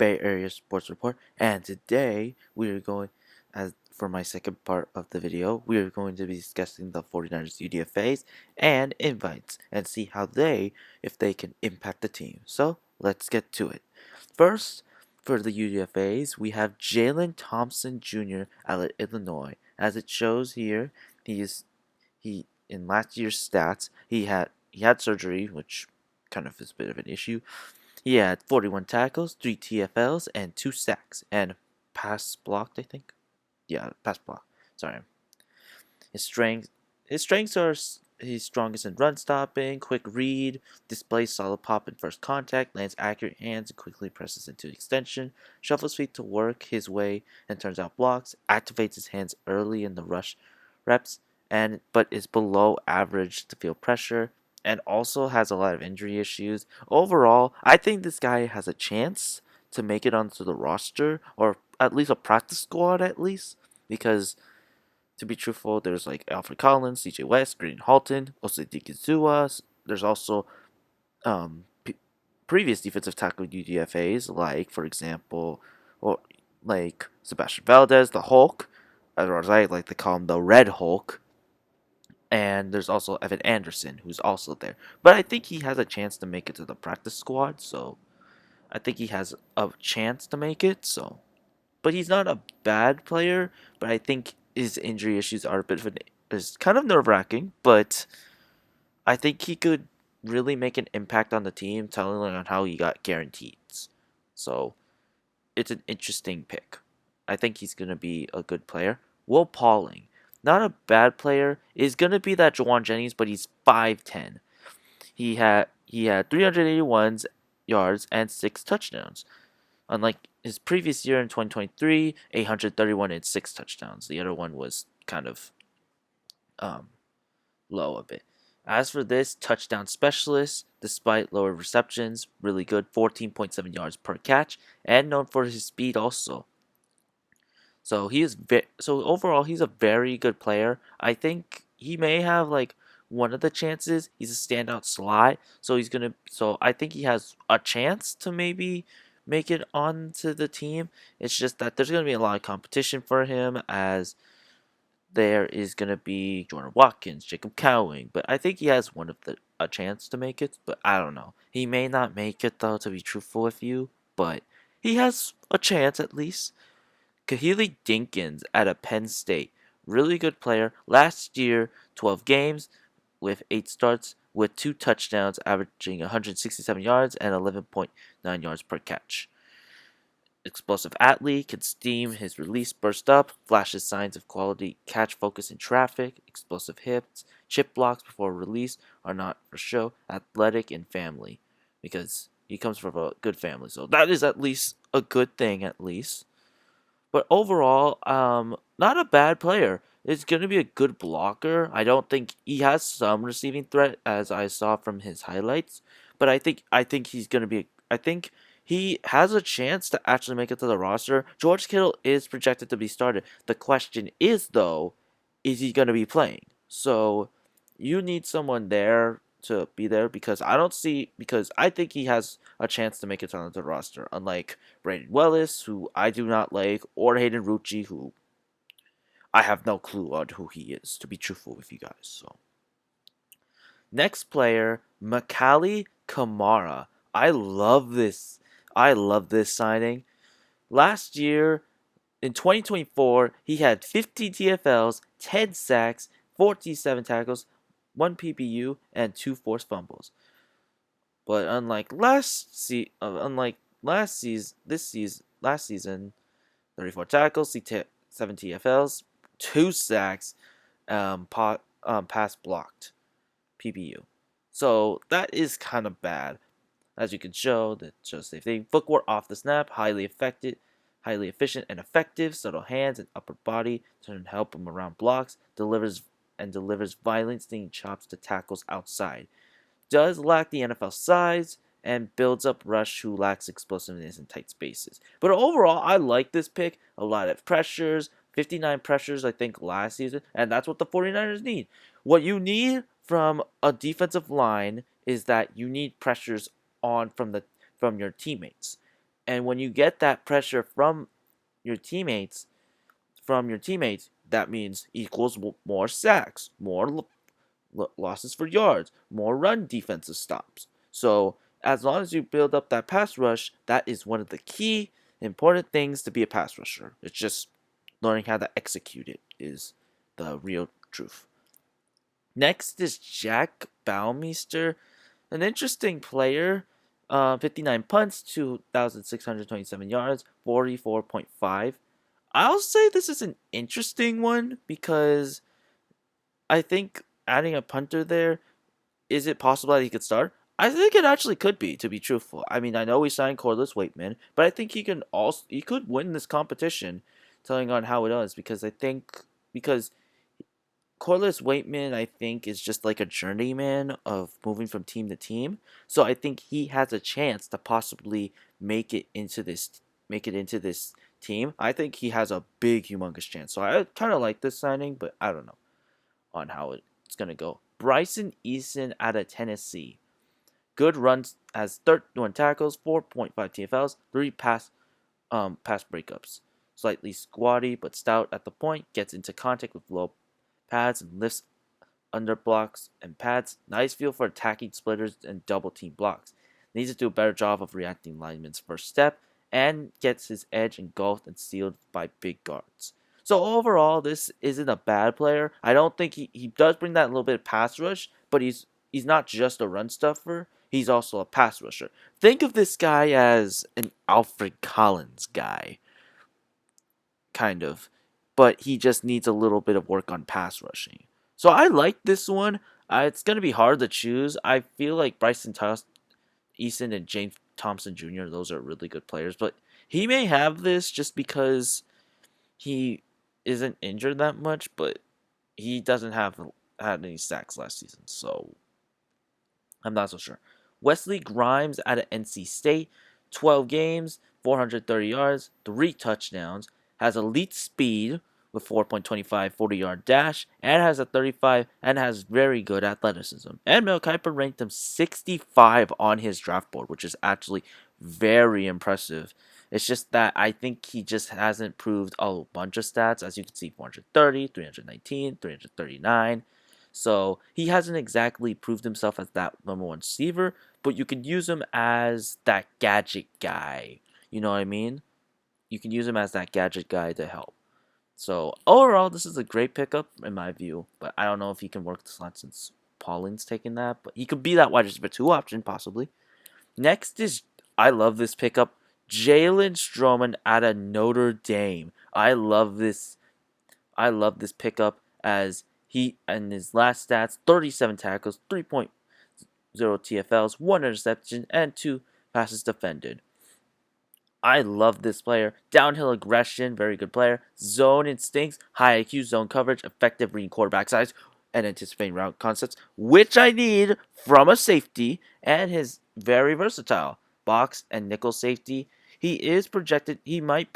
Bay Area Sports Report, and today we are going, as for my second part of the video, we are going to be discussing the 49ers UDFAs and invites and see how if they can impact the team. So let's get to it. First, for the UDFAs, we have Jalen Thompson Jr. out of Illinois. As it shows here, he in last year's stats he had surgery, which kind of is a bit of an issue. He had 41 tackles, 3 TFLs, and 2 sacks, and pass blocked, I think. Yeah, pass block. Sorry. His strengths his strengths are he's strongest in run stopping, quick read, displays solid pop in first contact, lands accurate hands, and quickly presses into extension, shuffles feet to work his way and turns out blocks, activates his hands early in the rush reps, but is below average to feel pressure, and also has a lot of injury issues. Overall, I think this guy has a chance to make it onto the roster, or at least a practice squad at least, because to be truthful, there's like Alfred Collins, CJ West, Green Halton, Osadikizua. There's also previous defensive tackle UDFAs, like, for example, or like Sebastian Valdez, the Hulk, or as I like to call him, the Red Hulk. And there's also Evan Anderson, who's also there. But I think he has a chance to make it to the practice squad, so I think he has a chance to make it, so. But he's not a bad player, but I think his injury issues are a bit of is kind of nerve wracking, but I think he could really make an impact on the team, telling on how he got guarantees. So it's an interesting pick. I think he's gonna be a good player. Will Pauling, not a bad player, is gonna be that Jawan Jennings, but he's 5'10". He had 381 yards and 6 touchdowns. Unlike his previous year in 2023, 831 and 6 touchdowns. The other one was kind of um, low a bit. As for this touchdown specialist, despite lower receptions, really good, 14.7 yards per catch, and known for his speed also. So overall he's a very good player. I think he may have like one of the chances. He's a standout slot, so I think he has a chance to maybe make it onto the team. It's just that there's gonna be a lot of competition for him, as there is gonna be Jordan Watkins, Jacob Cowing, but I think he has a chance to make it, but I don't know. He may not make it though, to be truthful with you, but he has a chance at least. Kahili Dinkins at a Penn State. Really good player. Last year, 12 games with 8 starts with 2 touchdowns, averaging 167 yards and 11.9 yards per catch. Explosive athlete, can steam his release burst up, flashes signs of quality catch focus in traffic, explosive hits, chip blocks before release are not for show, athletic and family. Because he comes from a good family. So that is at least a good thing at least. But overall, not a bad player. It's going to be a good blocker. I don't think he has some receiving threat, as I saw from his highlights. But I think he's going to be. I think he has a chance to actually make it to the roster. George Kittle is projected to be started. The question is, though, is he going to be playing? So you need someone there to be there, because I think he has a chance to make it on the roster, unlike Brandon Wellis, who I do not like, or Hayden Rucci, who I have no clue on who he is, to be truthful with you guys. So next player, Makali Kamara. I love this. I love this signing. Last year, in 2024, he had 50 TFLs, 10 sacks, 47 tackles, 1 PBU, and 2 forced fumbles. But last season, 34 tackles, 7 TFLs, 2 sacks, pass blocked, PBU. So that is kind of bad. As you can show, that shows the thing. Footwork off the snap, highly efficient and effective. Subtle hands and upper body to help him around blocks. Delivers violent stinging chops to tackles outside. Does lack the NFL size and builds up rush who lacks explosiveness in tight spaces. But overall, I like this pick. A lot of pressures, 59 pressures, I think, last season, and that's what the 49ers need. What you need from a defensive line is that you need pressures on from your teammates. And when you get that pressure your teammates, from your teammates, that means equals more sacks, more losses for yards, more run defensive stops. So as long as you build up that pass rush, that is one of the key important things to be a pass rusher. It's just learning how to execute it is the real truth. Next is Jack Baumeister, an interesting player. 59 punts, 2,627 yards, 44.5. I'll say this is an interesting one because I think adding a punter there, is it possible that he could start? I think it actually could be, to be truthful. I mean, I know we signed Corliss Waitman, but I think he could win this competition, telling on how it is because Corliss Waitman, I think, is just like a journeyman of moving from team to team. So I think he has a chance to possibly make it into this team. I think he has a big, humongous chance. So I kind of like this signing, but I don't know on how it's gonna go. Bryson Eason out of Tennessee. Good runs, has 31 tackles, 4.5 TFLs, 3 pass breakups. Slightly squatty but stout at the point, gets into contact with low pads and lifts under blocks and pads. Nice feel for attacking splitters and double team blocks. Needs to do a better job of reacting linemen's first step and gets his edge engulfed and sealed by big guards. So overall, this isn't a bad player. I don't think he does bring that little bit of pass rush, but he's not just a run stuffer. He's also a pass rusher. Think of this guy as an Alfred Collins guy, kind of, but he just needs a little bit of work on pass rushing. So I like this one. It's gonna be hard to choose. I feel like Eason and James Thompson Jr. Those are really good players, but he may have this just because he isn't injured that much, but he doesn't have had any sacks last season, so I'm not so sure. Wesley Grimes out of NC State, 12 games, 430 yards, 3 touchdowns, has elite speed with 4.25 40-yard dash, and has a 35 and has very good athleticism. And Mel Kiper ranked him 65 on his draft board, which is actually very impressive. It's just that I think he just hasn't proved a bunch of stats. As you can see, 430, 319, 339. So he hasn't exactly proved himself as that number one receiver, but you could use him as that gadget guy. You know what I mean? You can use him as that gadget guy to help. So overall, this is a great pickup in my view, but I don't know if he can work the slot since Pauling's taking that, but he could be that wide receiver 2 option possibly. Next is, I love this pickup, Jalen Stroman out of Notre Dame. I love this pickup as he, in his last stats, 37 tackles, 3.0 TFLs, 1 interception, and 2 passes defended. I love this player. Downhill aggression, very good player. Zone instincts, high IQ, zone coverage, effective reading quarterback size, and anticipating route concepts, which I need from a safety, and his very versatile box and nickel safety. He is projected. Um, he might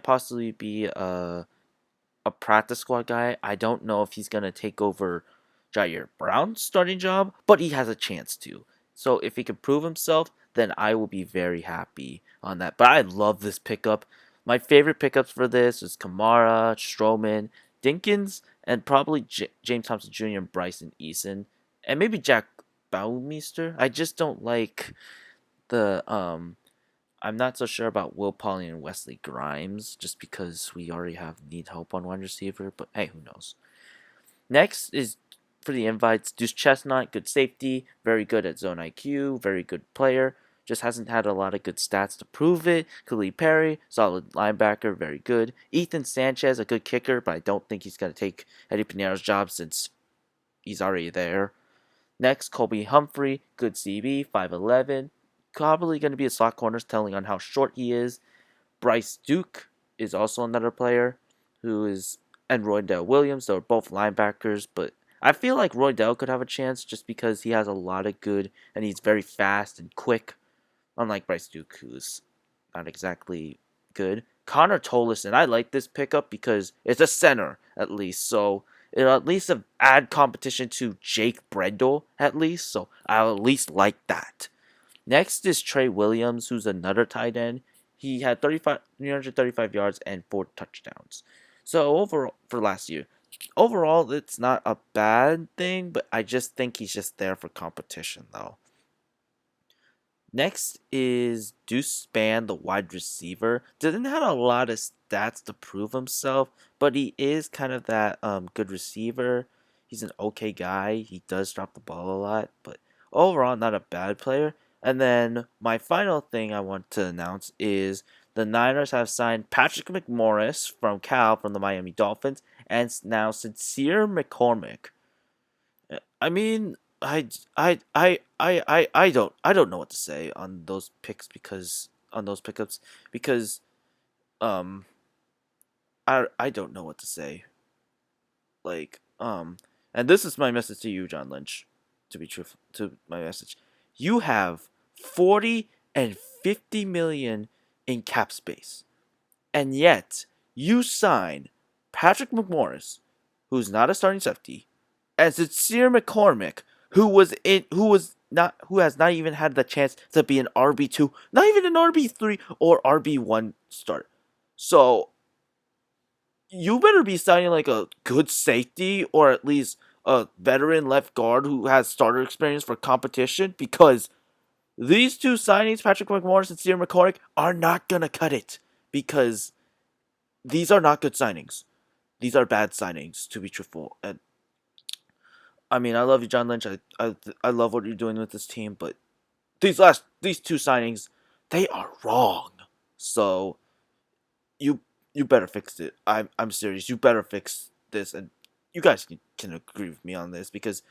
possibly be a practice squad guy. I don't know if he's gonna take over Jair Brown's starting job, but he has a chance to. So if he can prove himself, then I will be very happy on that. But I love this pickup. My favorite pickups for this is Kamara, Strowman, Dinkins, and probably James Thompson Jr. and Bryson Eason, and maybe Jack Baumeister. I just don't like the I'm not so sure about Will Pauling and Wesley Grimes, just because we already need help on wide receiver. But hey, who knows? Next is for the invites, Deuce Chestnut, good safety, very good at zone IQ, very good player. Just hasn't had a lot of good stats to prove it. Khalid Perry, solid linebacker, very good. Ethan Sanchez, a good kicker, but I don't think he's going to take Eddie Pinero's job since he's already there. Next, Colby Humphrey, good CB, 5'11". Probably going to be a slot corner, telling on how short he is. Bryce Duke is also another player and Roydell Williams. They're both linebackers, but I feel like Roydell could have a chance just because he has a lot of good, and he's very fast and quick, unlike Bryce Duke, who's not exactly good. Connor Tolleson, I like this pickup because it's a center, at least, so it'll at least add competition to Jake Brendel, at least, so I'll at least like that. Next is Trey Williams, who's another tight end. He had 335 yards and 4 touchdowns. So overall for last year, overall it's not a bad thing, but I just think he's just there for competition though. Next is Deuce Spann, the wide receiver. Doesn't have a lot of stats to prove himself, but he is kind of that good receiver. He's an okay guy. He does drop the ball a lot, but overall not a bad player. And then my final thing I want to announce is the Niners have signed Patrick McMorris from Cal from the Miami Dolphins and now Sincere McCormick. I mean, I don't know what to say on those picks because on those pickups because um I don't know what to say. Like and this is my message to you, John Lynch, to be truthful to my message. You have 40 and 50 million in cap space. And yet you sign Patrick McMorris, who's not a starting safety, as Sincere McCormick, who has not even had the chance to be an RB2, not even an RB3 or RB1 start. So you better be signing like a good safety or at least a veteran left guard who has starter experience for competition because these two signings, Patrick McMorris and Sincere McCormick, are not gonna cut it because these are not good signings. These are bad signings, to be truthful. And I mean, I love you, John Lynch. I love what you're doing with this team, but these two signings, they are wrong. So you you better fix it. I'm serious. You better fix this, and you guys can agree with me on this because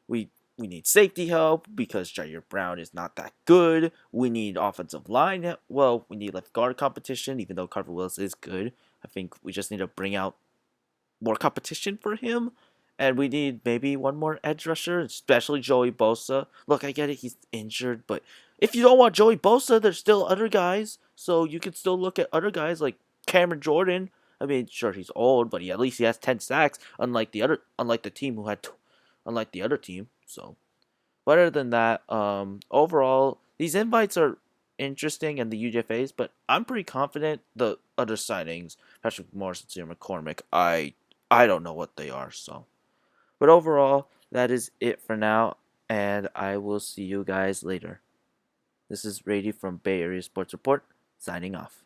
we we need safety help because Jair Brown is not that good. We need offensive line. Well, we need left guard competition, even though Carver Willis is good. I think we just need to bring out more competition for him. And we need maybe one more edge rusher, especially Joey Bosa. Look, I get it, he's injured, but if you don't want Joey Bosa, there's still other guys. So you can still look at other guys like Cameron Jordan. I mean, sure he's old, but at least he has 10 sacks, unlike the team who had, unlike the other team. So, but other than that, overall these invites are interesting and the UDFAs, but I'm pretty confident the other signings, Patrick Morris and Sierra McCormick, I don't know what they are. So, but overall, that is it for now, and I will see you guys later. This is Rady from Bay Area Sports Report, signing off.